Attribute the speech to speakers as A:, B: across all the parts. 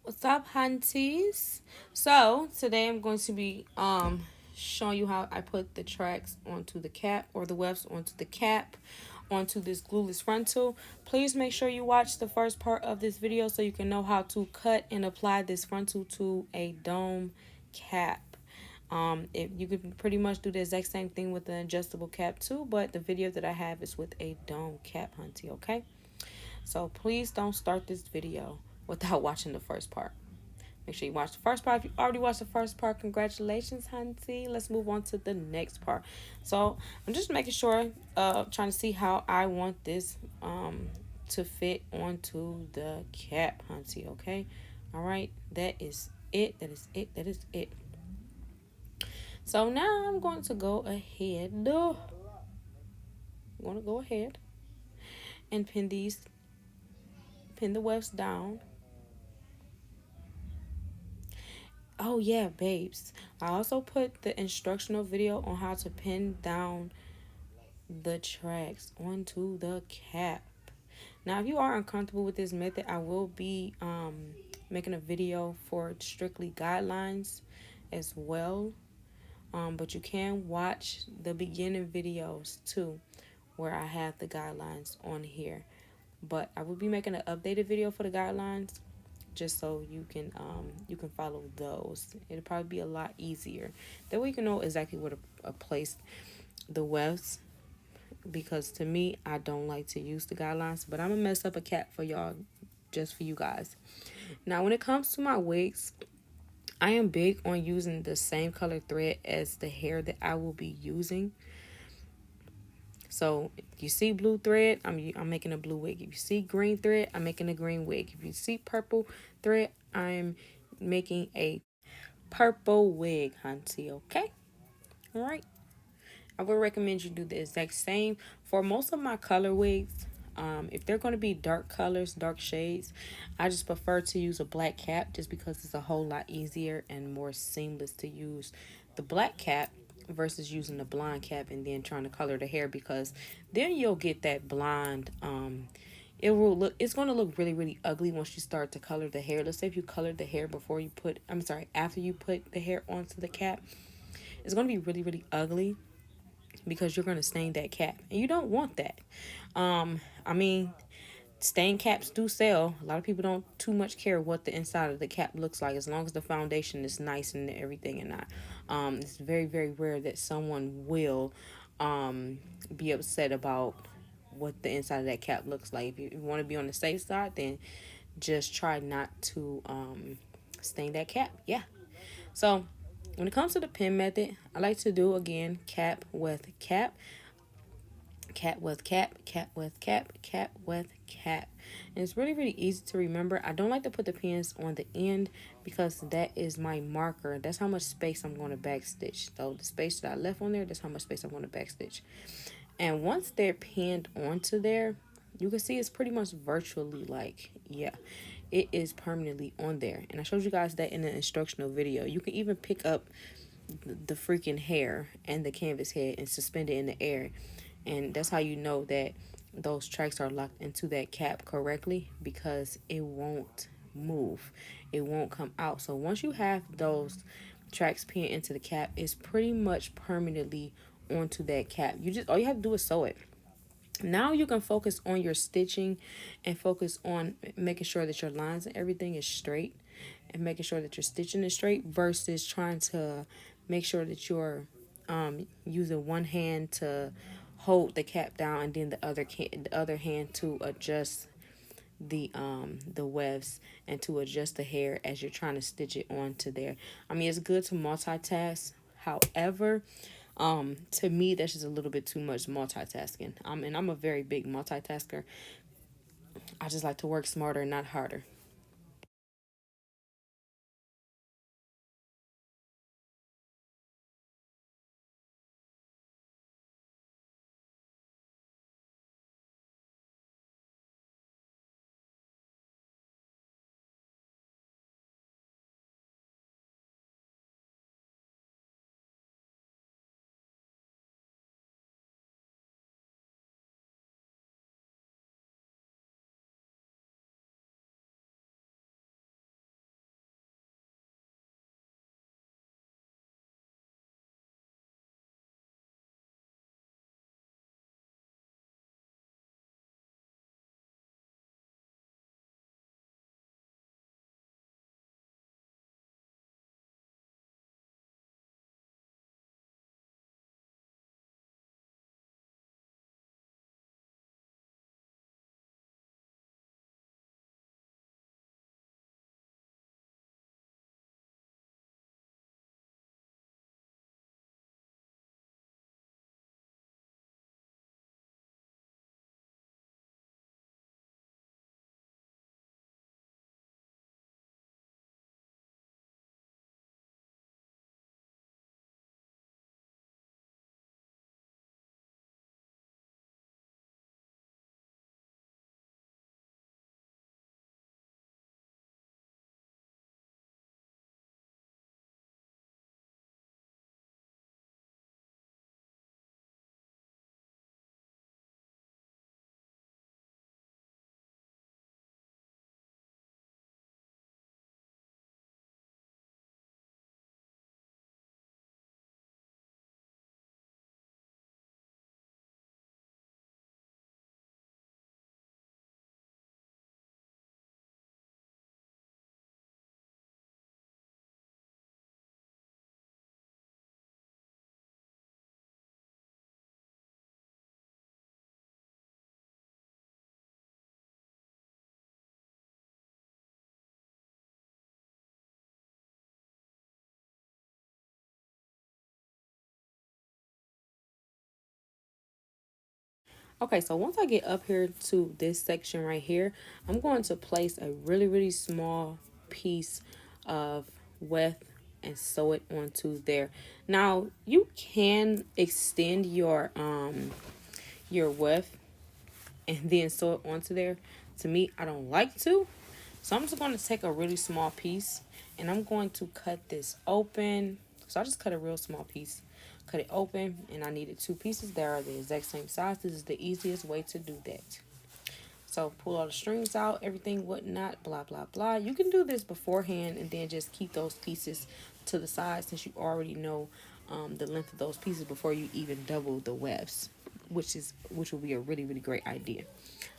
A: What's up, hunties? So today I'm going to be showing you how I put the tracks onto the cap, or the wefts onto the cap, onto this glueless frontal. Please make sure you watch the first part of this video so you can know how to cut and apply this frontal to a dome cap. If you could pretty much do the exact same thing with the adjustable cap too, but the video that I have is with a dome cap, hunty. Okay, so please don't start this video without watching the first part. Make sure you watch the first part. If you already watched the first part, congratulations, hunty. Let's move on to the next part. So I'm just making sure, trying to see how I want this to fit onto the cap, hunty. Okay, all right. That is it. That is it. That is it. So now I'm going to go ahead. I'm going to go ahead and pin the wefts down. Oh yeah, babes. I also put the instructional video on how to pin down the tracks onto the cap. Now, if you are uncomfortable with this method, I will be making a video for strictly guidelines as well. But you can watch the beginning videos too, where I have the guidelines on here. But I will be making an updated video for the guidelines, just so you can follow those. It'll probably be a lot easier. That way you can know exactly where to place the wefts, because to me, I don't like to use the guidelines, but I'm gonna mess up a cap for y'all, just for you guys. Now, when it comes to my wigs, I am big on using the same color thread as the hair that I will be using. So if you see blue thread, I'm making a blue wig. If you see green thread, I'm making a green wig. If you see purple thread, I'm making a purple wig, hunty. Okay, all right. I would recommend you do the exact same for most of my color wigs. If they're going to be dark colors, dark shades, I just prefer to use a black cap, just because it's a whole lot easier and more seamless to use the black cap versus using the blonde cap and then trying to color the hair, because then you'll get that blonde. It's going to look really, really ugly once you start to color the hair. Let's say if you colored the hair before you put, I'm sorry, after you put the hair onto the cap, it's going to be really, really ugly, because you're going to stain that cap, and you don't want that. I mean, stain caps do sell. A lot of people don't too much care what the inside of the cap looks like, as long as the foundation is nice and everything. And not, it's very, very rare that someone will be upset about what the inside of that cap looks like. If you want to be on the safe side, then just try not to stain that cap. Yeah. So when it comes to the pin method, I like to do, again, cap with cap, cap with cap, cap with cap, cap with cap. And it's really, really easy to remember. I don't like to put the pins on the end, because that is my marker. That's how much space I'm going to backstitch. So the space that I left on there, that's how much space I'm going to backstitch. And once they're pinned onto there, you can see it's pretty much virtually, like, yeah, it is permanently on there. And I showed you guys that in the instructional video. You can even pick up the freaking hair and the canvas head and suspend it in the air, and that's how you know that those tracks are locked into that cap correctly, because it won't move, it won't come out. So once you have those tracks pinned into the cap, it's pretty much permanently onto that cap. All you have to do is sew it. Now you can focus on your stitching and focus on making sure that your lines and everything is straight, and making sure that your stitching is straight, versus trying to make sure that you're using one hand to hold the cap down, and then the other hand to adjust the wefts and to adjust the hair as you're trying to stitch it onto there. I mean, it's good to multitask. However, to me, that's just a little bit too much multitasking. And I'm a very big multitasker. I just like to work smarter, not harder. Okay, so once I get up here to this section right here, I'm going to place a really, really small piece of weft and sew it onto there. Now, you can extend your weft and then sew it onto there. To me, I don't like to. So I'm just going to take a really small piece and I'm going to cut this open. So I just cut a real small piece, cut it open, and I needed two pieces that are the exact same size. This is the easiest way to do that. So pull all the strings out, everything, whatnot, blah, blah, blah. You can do this beforehand and then just keep those pieces to the side since you already know the length of those pieces before you even double the wefts, which will be a really, really great idea.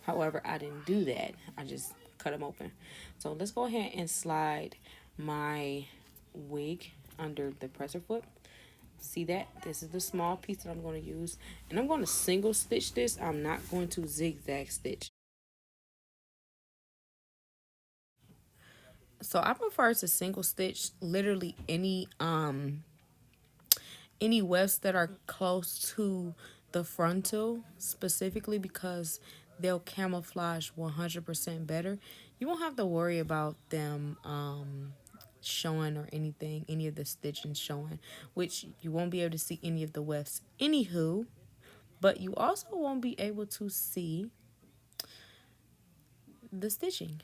A: However, I didn't do that. I just cut them open. So let's go ahead and slide my wig under the presser foot. See that? This is the small piece that I'm going to use. And I'm going to single stitch this. I'm not going to zigzag stitch. So I prefer to single stitch literally any wefts that are close to the frontal, specifically because they'll camouflage 100% better. You won't have to worry about them showing or anything, any of the stitching showing, which you won't be able to see any of the wefts anywho, but you also won't be able to see the stitching.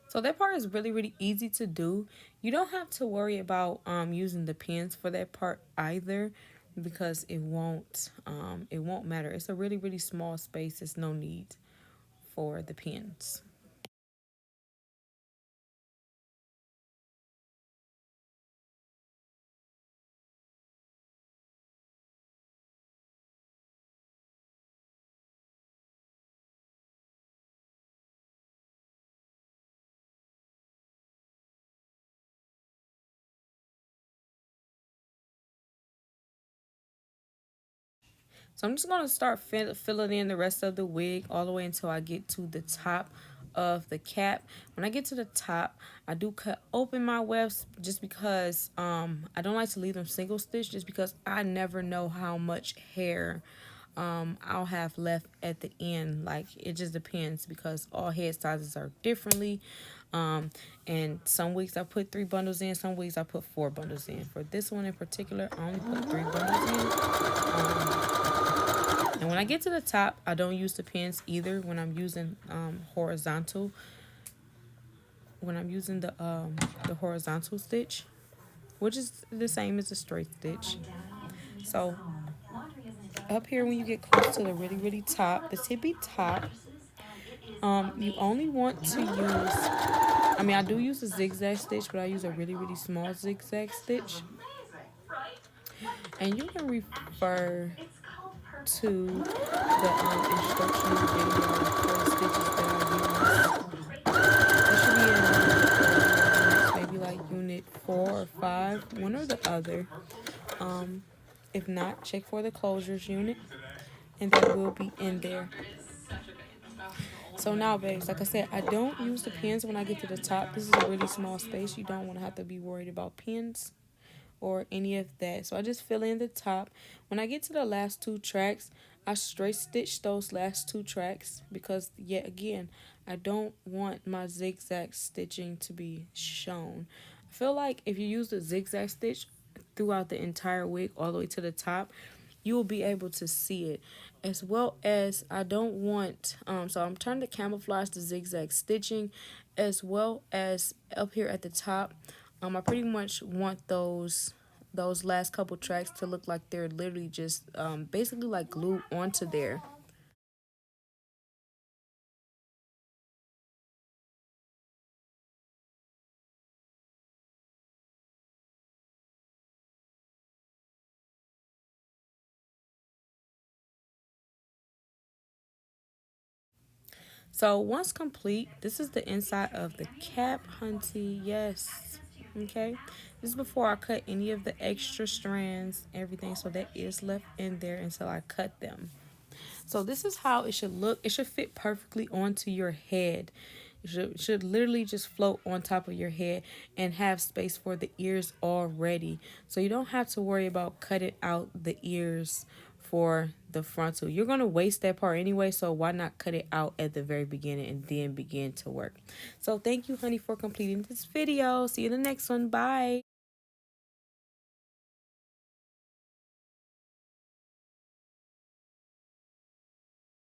A: So that part is really, really easy to do. You don't have to worry about using the pins for that part either because it won't matter. It's a really, really small space. There's no need for the pins. So I'm just going to start filling in the rest of the wig all the way until I get to the top of the cap. When I get to the top, I do cut open my wefts just because I don't like to leave them single stitch just because I never know how much hair I'll have left at the end. Like, it just depends because all head sizes are differently. And some weeks I put 3 bundles in, some weeks I put 4 bundles in. For this one in particular, I only put 3 bundles in. And when I get to the top, I don't use the pins either when I'm using horizontal. When I'm using the horizontal stitch, which is the same as the straight stitch. So up here when you get close to the really, really top, the tippy top, you only want to use, I mean, I do use a zigzag stitch, but I use a really, really small zigzag stitch. And you can refer to the instructional video for the stitches that I use. It should be in maybe like unit 4 or 5, one or the other. If not, check for the closures unit, and that will be in there. So now, babes, like I said, I don't use the pins when I get to the top. This is a really small space. You don't want to have to be worried about pins or any of that. So I just fill in the top. When I get to the last 2 tracks, I straight stitch those last 2 tracks because, yet again, I don't want my zigzag stitching to be shown. I feel like if you use the zigzag stitch throughout the entire wig all the way to the top, you will be able to see it. As well as I don't want so I'm trying to camouflage the zigzag stitching, as well as up here at the top. I pretty much want those last couple tracks to look like they're literally just basically like glued onto there. So once complete, this is the inside of the cap, hunty. Yes. Okay. This is before I cut any of the extra strands, everything. So that is left in there until I cut them. So this is how it should look. It should fit perfectly onto your head. It should literally just float on top of your head and have space for the ears already. So you don't have to worry about cutting out the ears for the frontal. You're going to waste that part anyway, so why not cut it out at the very beginning and then begin to work. So thank you, honey, for completing this video. See you in the next one. Bye.